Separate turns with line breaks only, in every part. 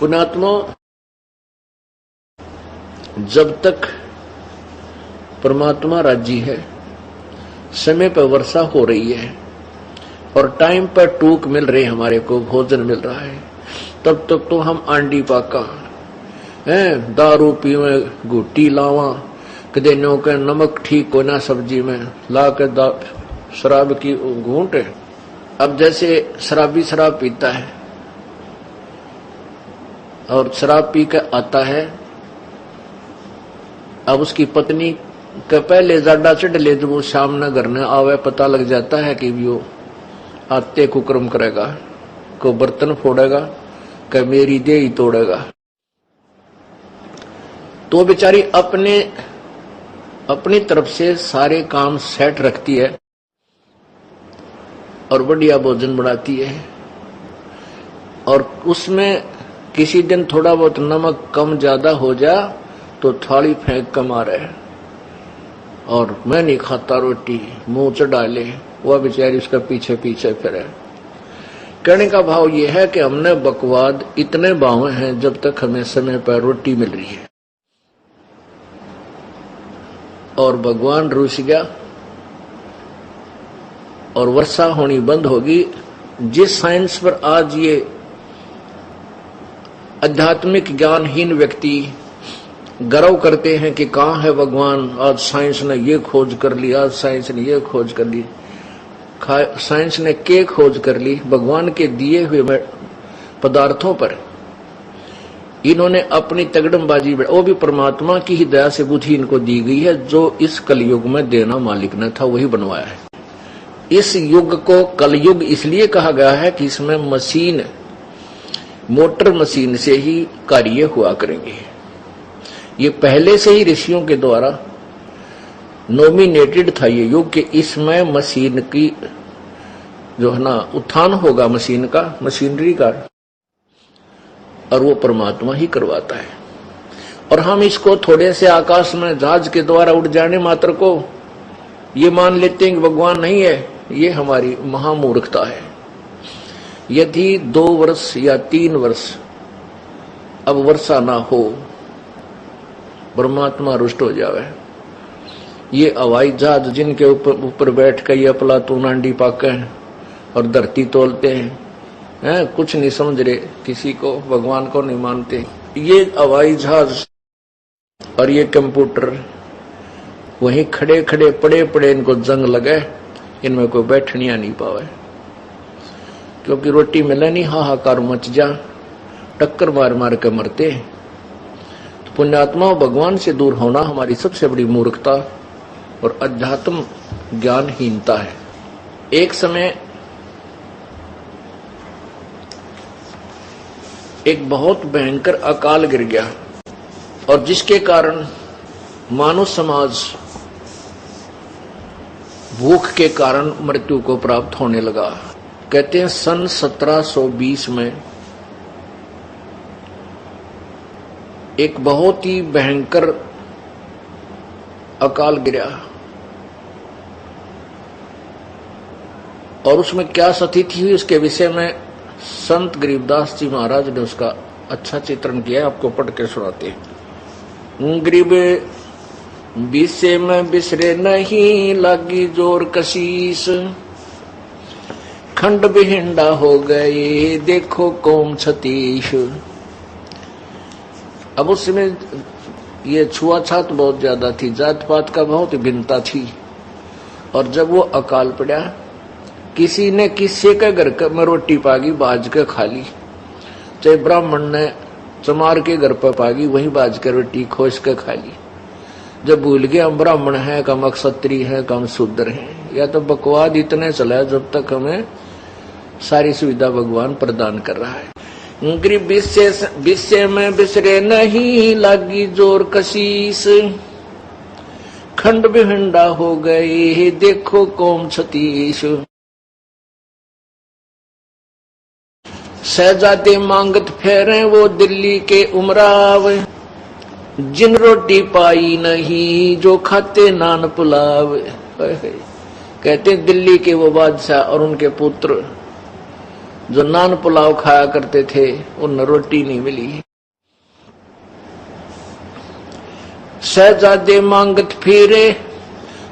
पुण्यात्मा, जब तक परमात्मा राजी है, समय पर वर्षा हो रही है और टाइम पर टूक मिल रही, हमारे को भोजन मिल रहा है, तब तक तो हम आंडी पाका हैं, दारू पीवे, गुट्टी लावा, कदे नो के नमक ठीक हो ना सब्जी में ला के शराब की घूंट। अब जैसे शराबी शराब पीता है और शराब पी के आता है, अब उसकी पत्नी के पहले जाडा चढ़ ले, जब वो शाम न घर न आवे, पता लग जाता है कि वो आते कुकर्म करेगा, को बर्तन फोड़ेगा, कि मेरी देह ही तोड़ेगा। तो बेचारी अपनी तरफ से सारे काम सेट रखती है और बढ़िया भोजन बनाती है, और उसमें किसी दिन थोड़ा बहुत नमक कम ज्यादा हो जा तो थाली फेंक कर मारे और मैं नहीं खाता रोटी, मुंह चढ़ा ले, वह बेचारी उसका पीछे पीछे फिरे। कहने का भाव यह है कि हमने बकवाद इतने बावे हैं जब तक हमें समय पर रोटी मिल रही है, और भगवान रूस गया और वर्षा होनी बंद होगी। जिस साइंस पर आज ये आध्यात्मिक ज्ञानहीन व्यक्ति गर्व करते हैं कि कहाँ है भगवान, आज साइंस ने ये खोज कर ली, आज साइंस ने ये खोज कर ली, साइंस ने क्या खोज कर ली? भगवान के दिए हुए पदार्थों पर इन्होंने अपनी तगड़मबाजी, वो भी परमात्मा की ही दया से बुद्धि इनको दी गई है, जो इस कलयुग में देना मालिक ने था वही बनवाया है। इस युग को कलयुग इसलिए कहा गया है कि इसमें मशीन, मोटर मशीन से ही कार्य हुआ करेंगे। ये पहले से ही ऋषियों के द्वारा नॉमिनेटेड था ये युग, कि इसमें मशीन की जो है ना उत्थान होगा, मशीन का, मशीनरी का, और वो परमात्मा ही करवाता है। और हम इसको थोड़े से आकाश में जहाज के द्वारा उड़ जाने मात्र को ये मान लेते हैं कि भगवान नहीं है, ये हमारी महामूर्खता है। यदि 2 वर्ष या 3 वर्ष अब वर्षा ना हो, परमात्मा रुष्ट हो जावे, ये हवाई जहाज जिनके ऊपर बैठ कर ये अफलातून आंडी पाके और धरती तोलते हैं, कुछ नहीं समझ रहे, किसी को, भगवान को नहीं मानते। ये हवाई जहाज और ये कंप्यूटर वहीं खड़े खड़े पड़े पड़े इनको जंग लगे, इनमें कोई बैठनिया नहीं पावे, क्योंकि रोटी मिले नहीं, हाहाकार मच जा, टक्कर मार मार के मरते। तो पुण्यात्मा, भगवान से दूर होना हमारी सबसे बड़ी मूर्खता और अध्यात्म ज्ञानहीनता है। एक समय एक बहुत भयंकर अकाल गिर गया, और जिसके कारण मानव समाज भूख के कारण मृत्यु को प्राप्त होने लगा। कहते हैं सन 1720 में एक बहुत ही भयंकर अकाल गिरा, और उसमें क्या स्थिति हुई उसके विषय में संत गरीबदास जी महाराज ने उसका अच्छा चित्रण किया, आपको पढ़ के सुनाते हैं। गरीब विषय में बिसरे नहीं, लागी जोर कशीस, खंड बिहिंडा हो गए, देखो कौम छतीश। अब उसमें ये छुआछात बहुत ज्यादा थी, जात पात का बहुत भिन्नता थी, और जब वो अकाल पड़ा, किसी ने किसी के घर में रोटी पागी बाज के खा ली, चाहे ब्राह्मण ने चमार के घर पर पागी वही बाज के रोटी खोस के खा ली। जब भूल गए हम ब्राह्मण हैं, कम क्षत्रिय हैं, कम शूद्र हैं, या तो बकवाद इतने चला जब तक हमें सारी सुविधा भगवान प्रदान कर रहा है। गरीब विषय में बिसरे नहीं, लागी जोर कशीस, खंड बिहंडा हो गए, देखो कौम छतीश। शहजादे मांगत फेरे वो दिल्ली के उमराव, जिन रोटी पाई नहीं जो खाते नान पुलाव। कहते दिल्ली के वो बादशाह और उनके पुत्र जो नान पुलाव खाया करते थे उन रोटी नहीं मिली। शहजादे मांगत फिरे,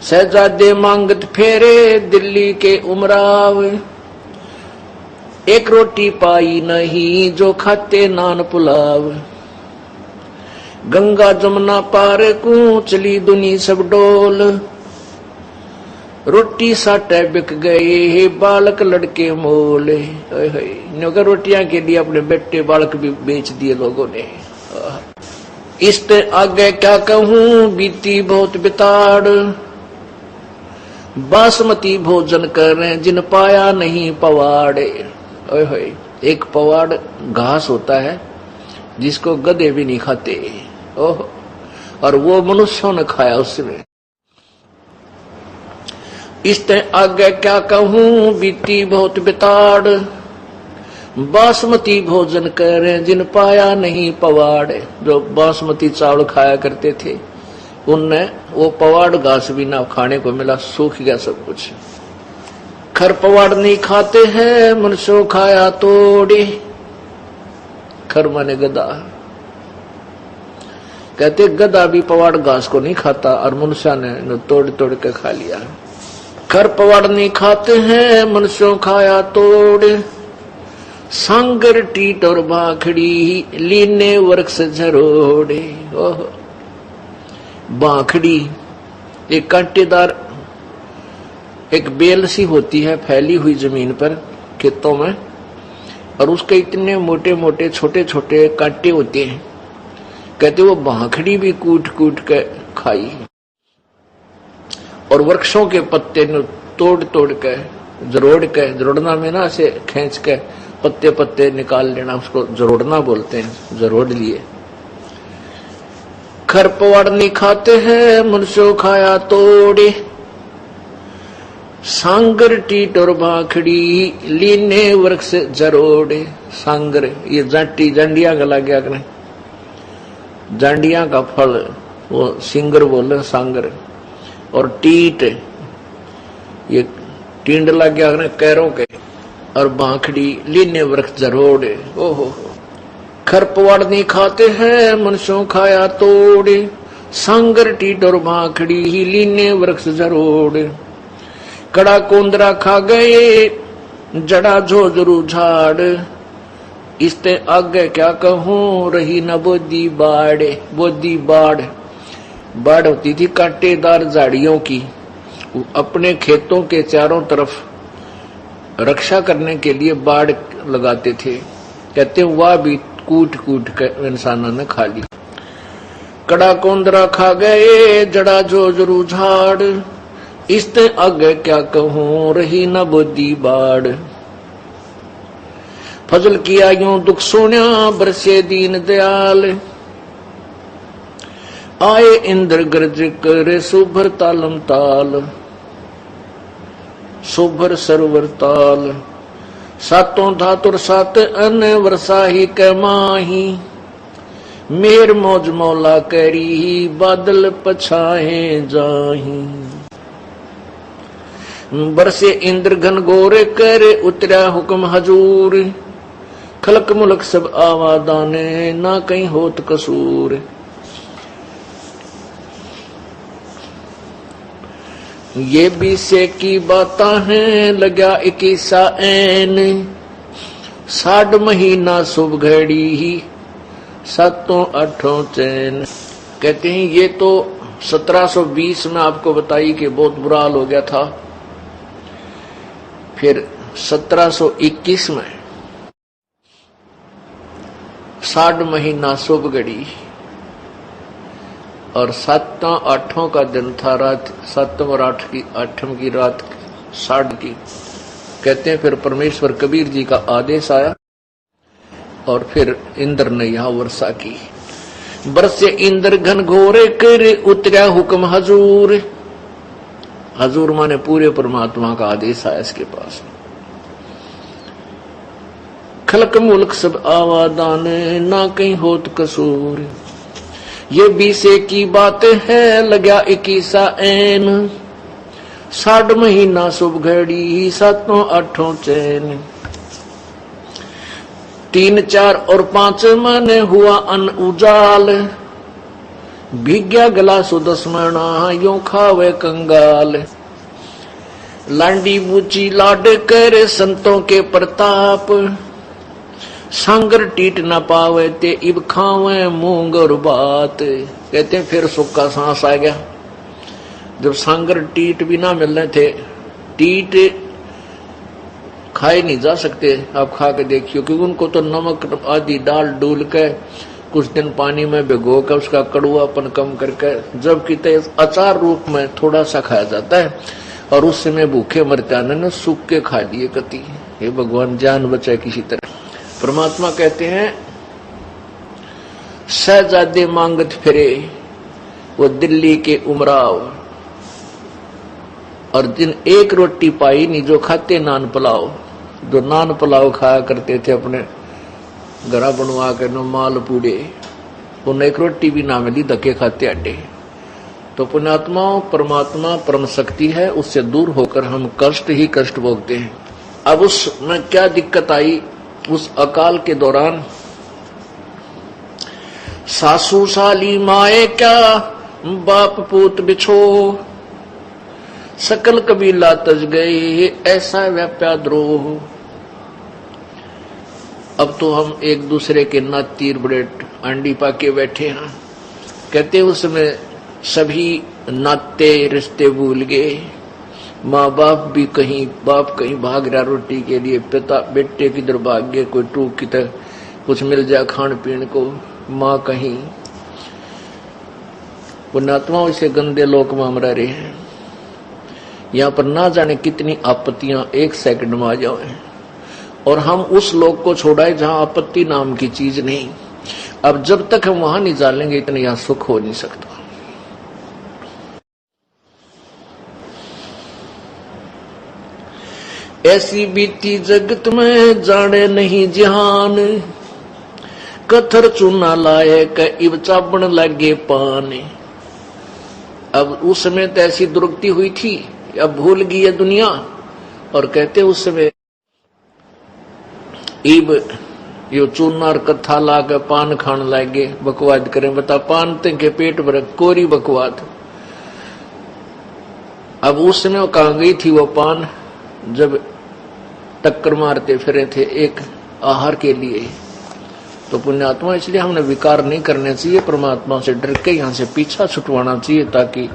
शहजादे मांगत फेरे दिल्ली के उमराव, एक रोटी पाई नहीं जो खाते नान पुलाव। गंगा जमुना पार को चली दुनी सब डोल, रोटी साटे बिक गए बालक लड़के मोल। रोटियां के लिए अपने बेटे बालक भी बेच दिए लोगों ने। इससे आगे क्या कहूं बीती बहुत बिताड़, बासमती भोजन कर रहे जिन पाया नहीं पवाड़े। एक पवाड़ घास होता है जिसको गधे भी नहीं खाते, ओह, और वो मनुष्यों ने खाया उसमें। इससे आगे क्या कहूं बीती बहुत बिताड़, बासमती भोजन कर रहे जिन पाया नहीं पवाड़। जो बासमती चावल खाया करते थे उनने वो पवाड़ घास भी ना खाने को मिला, सूख गया सब कुछ। खर पवाड़ नहीं खाते हैं मनुष्यों खाया तोड़े, खर माने गधा, कहते गधा भी पवाड़ घास को नहीं खाता और मनुष्य ने तोड़ तोड़ के खा लिया। खर पवाड़ नहीं खाते हैं मनुष्यों खाया तोड़े, सांगर टीट और बाखड़ी लीने वृक्ष झरोड़े। ओह, बाखड़ी एक कांटेदार एक बेल सी होती है फैली हुई जमीन पर खेतों में, और उसके इतने मोटे मोटे छोटे छोटे कांटे होते हैं, कहते वो बाखड़ी भी कूट कूट के खाई। और वृक्षों के पत्ते तोड़ तोड़ के जरोड़ के, जरोड़ना में ना से खींच के पत्ते पत्ते निकाल लेना, उसको जरोड़ना बोलते हैं, जरोड़ लिए। खर पवाड़ नहीं खाते हैं मनुष्यों खाया तोड़े, सांगर टीट और बाखड़ी लीने वृक्ष जरोड़े। सांगर ये जाटी जांडिया का लग गया करें, जांडिया का फल वो सिंगर बोले सांगर। और टीट ये टींड लग गया करें कैरों के, और बाखड़ी लीने वृक्ष जरोड़े। ओहो, खर पवाड़ नहीं खाते हैं मनुष्यों खाया तोड़े, सांगर टीट और बाखड़ी ही लीने वृक्ष जरोड़े। कड़ा कोंदरा खा गए जड़ा झोझरू झाड़, इसते आगे क्या कहूं रही न बोदी बाड़े। बोदी बाड़, बाड़ होती थी कांटेदार झाड़ियों की, अपने खेतों के चारों तरफ रक्षा करने के लिए बाड़ लगाते थे। कहते वह भी कूट कूट कर इंसानों ने खा ली। कड़ा कोंदरा खा गए जड़ा झोझरू झाड़, इसते आगे क्या कहूं रही न बोदी बाड़। फजल किया यूं दुख सोन्या बरसे दीन दयाल, आए इंद्र गर्ज करे सुभर तालम ताल। सुभर सरोवर ताल, सातों धातुर सात अन वर्षाही के माही, मेर मौज मौला करी बादल पछाए जाही। बरसे इंद्र घन गोरे करे उतरा हुक्म हजूर, खलक मुलक सब आवादाने ना कहीं होत कसूर। ये भी से की बातां हैं लगा 21 ऐन, 60 महीना शुभ घड़ी ही 7-8 चैन। कहते हैं ये तो 1720 में आपको बताई कि बहुत बुरा हाल हो गया था। फिर 1721 में 60 महीना शुभ घड़ी और 7-8 का दिन था, रात 7 और 8 की रात 60 की। कहते हैं फिर परमेश्वर कबीर जी का आदेश आया और फिर इंद्र ने यहां वर्षा की। बरसे इंद्र घन घोरे करे उतरा हुक्म हजूर। हजूर माने पूरे परमात्मा का आदेश आया इसके पास। खलक मुल्क सब आवादान ना कहीं होत कसूर। ये 20 की बातें है लगा 21 ऐन, 60 महीना शुभ घड़ी 7-8 चैन। 3, 4 और 5 मन हुआ अन उजाल, भीग्या गला सुदस्मणा यूं खावे कंगाल। लांडी बूची लाड कर संतों के प्रताप, सांगर टीट न पावे ते इब खावे मूंग और बात। कहते हैं फिर सुख का सांस आ गया जब सांगर टीट भी ना मिल रहे थे। टीट खाए नहीं जा सकते, आप खा के देखियो, क्योंकि उनको तो नमक आदि डाल डूल के कुछ दिन पानी में भिगो कर उसका कड़ुआपन कम करके जबकि अचार रूप में थोड़ा सा खाया जाता है, और उस समय भूखे मरते ने सूख के खा लिए कति। हे भगवान जान बचाए किसी तरह। परमात्मा कहते हैं शहजादे मांगत फिरे वो दिल्ली के उमराव, और जिन एक रोटी पाई नहीं जो खाते नान पुलाव। जो नान पुलाव खाया करते थे अपने घरा बनवा के नो माल पूड़े, उन्हें एक रोटी भी ना मिली, धक्के खाते अड्डे। तो पुण्यात्माओं, परमात्मा परम शक्ति है, उससे दूर होकर हम कष्ट ही कष्ट भोगते हैं। अब उसमें क्या दिक्कत आई उस अकाल के दौरान? सासू साली माए क्या बाप पूत बिछो, सकल कबीला तज गए ऐसा व्याप्या द्रोह। अब तो हम एक दूसरे के नात तीर बड़े अंडी पाके बैठे हैं। कहते उसमें सभी नाते रिश्ते भूल गए, माँ बाप भी कहीं, बाप कहीं भाग रहा रोटी के लिए, पिता बेटे किधर भाग गए, कोई टूक की तरह कुछ मिल जाए खान पीने को, माँ कहीं। पुण्यात्माओं इसे गंदे लोक में हम रह रहे हैं। यहाँ पर ना जाने कितनी आपत्तियां एक सेकंड में आ जाए, और हम उस लोक को छोड़ाए जहां आपत्ति नाम की चीज नहीं। अब जब तक हम वहां नहीं जानेंगे इतने यहां सुख हो नहीं सकता। ऐसी बीती जगत में जाने नहीं जहान, कथर चूना लाए क इब चाबण लगे पान। अब उस समय तो ऐसी दुर्गति हुई थी, अब भूल गई है दुनिया, और कहते उस समय इब यो चूनार कथा ला के पान खान लागे, बकवाद करें। बता पान के पेट भर कोरी बकवाद। अब उस समय वो कहां गई थी वो पान जब टक्कर मारते फिरे थे एक आहार के लिए। तो पुण्यात्मा इसलिए हमने विकार नहीं करने चाहिए, परमात्मा से डर के यहाँ से पीछा छुटवाना चाहिए ताकि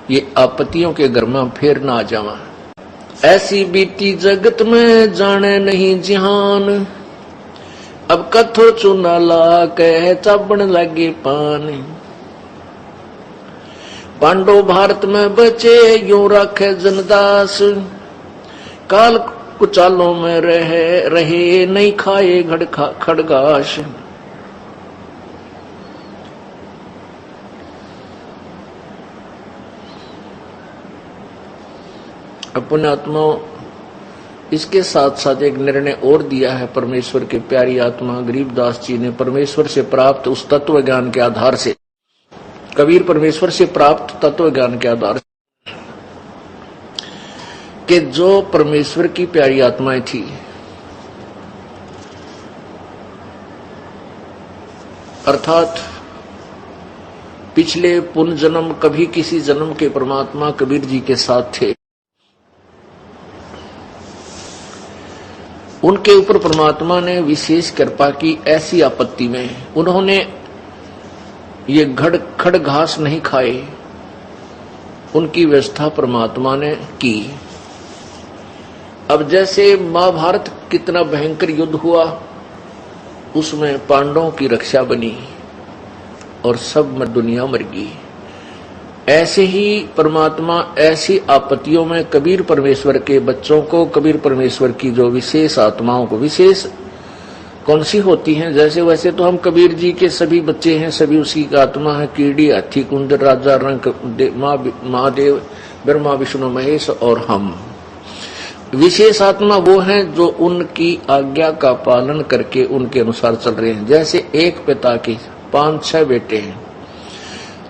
ये आपत्तियों के घर में फिर ना आ जावा। ऐसी बीती जगत में जाने नहीं जिहान, अब कथो चूना ला के चाबण लगे पान। पांडव भारत में बचे यूं रखे जनदास, काल कुचालों में रहे नहीं खाए खड़गाश। अपने आत्माओं इसके साथ साथ एक निर्णय और दिया है परमेश्वर के प्यारी आत्मा गरीबदास जी ने, परमेश्वर से प्राप्त उस तत्व ज्ञान के आधार से। कबीर परमेश्वर से प्राप्त तत्व ज्ञान के आधार से कि जो परमेश्वर की प्यारी आत्माएं थी, अर्थात पिछले पुण्य जन्म कभी किसी जन्म के परमात्मा कबीर जी के साथ थे, उनके ऊपर परमात्मा ने विशेष कृपा की। ऐसी आपत्ति में उन्होंने ये खड़ घास नहीं खाए, उनकी व्यवस्था परमात्मा ने की। अब जैसे महाभारत कितना भयंकर युद्ध हुआ, उसमें पांडवों की रक्षा बनी और सब में दुनिया मर गई। ऐसे ही परमात्मा ऐसी आपत्तियों में कबीर परमेश्वर के बच्चों को, कबीर परमेश्वर की जो विशेष आत्माओं को, विशेष कौन सी होती हैं, जैसे वैसे तो हम कबीर जी के सभी बच्चे हैं, सभी उसी का आत्मा है। कीड़ी, हाथी, कुंदर, राजा, रंग, महादेव, ब्रह्मा, विष्णु, महेश और हम। विशेष आत्मा वो हैं जो उनकी आज्ञा का पालन करके उनके अनुसार चल रहे हैं। जैसे एक पिता के 5-6 बेटे हैं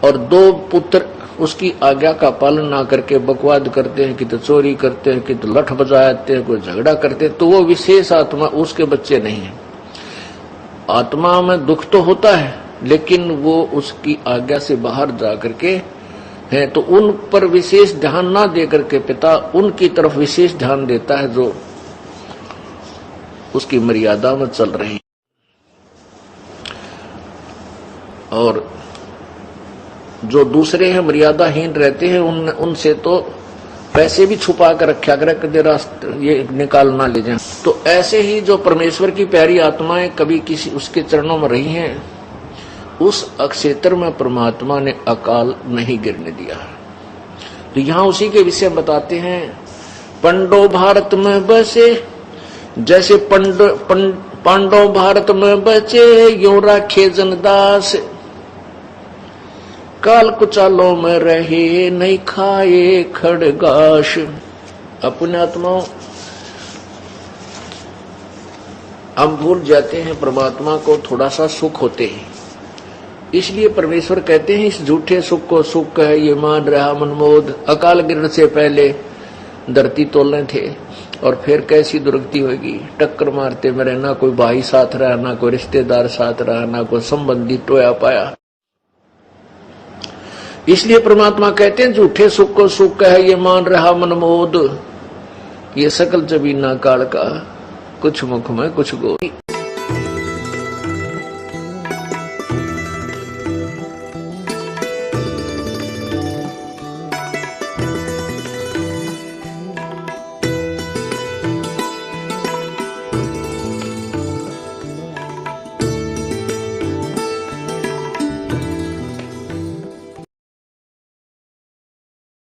और 2 पुत्र उसकी आज्ञा का पालन ना करके बकवाद करते हैं, कि तो चोरी करते हैं, कि तो लठ बजाते हैं, कोई झगड़ा करते हैं, तो वो विशेष आत्मा उसके बच्चे नहीं है। आत्मा में दुख तो होता है, लेकिन वो उसकी आज्ञा से बाहर जा करके है, तो उन पर विशेष ध्यान ना दे करके पिता उनकी तरफ विशेष ध्यान देता है जो उसकी मर्यादा में चल रहे हैं। और जो दूसरे हैं मर्यादाहीन रहते हैं, उनसे तो पैसे भी छुपा कर रखा करे, कदे रास्ते ये निकाल ना ले जाए। तो ऐसे ही जो परमेश्वर की प्यारी आत्माएं कभी किसी उसके चरणों में रही हैं, उस अक्षेत्र में परमात्मा ने अकाल नहीं गिरने दिया। तो यहां उसी के विषय बताते हैं। पंडो भारत में बसे, जैसे पांडव भारत में बचे, यो राखे जनदास, काल कुचालों में रहे, नहीं खाए खड़गाश। अपने आत्माओं हम भूल जाते हैं परमात्मा को, थोड़ा सा सुख होते हैं, इसलिए परमेश्वर कहते हैं इस झूठे सुख को सुख है ये मान रहा मनमोद। अकाल गिरने से पहले धरती तोलने थे, और फिर कैसी दुर्गति होगी, टक्कर मारते मेरे, ना कोई भाई साथ रहा, ना कोई रिश्तेदार साथ रहा, ना कोई संबंधी टोया पाया। इसलिए परमात्मा कहते हैं झूठे सुख को सुख है ये मान रहा मनमोद, ये सकल जबीना काल का, कुछ मुख में कुछ गोरी।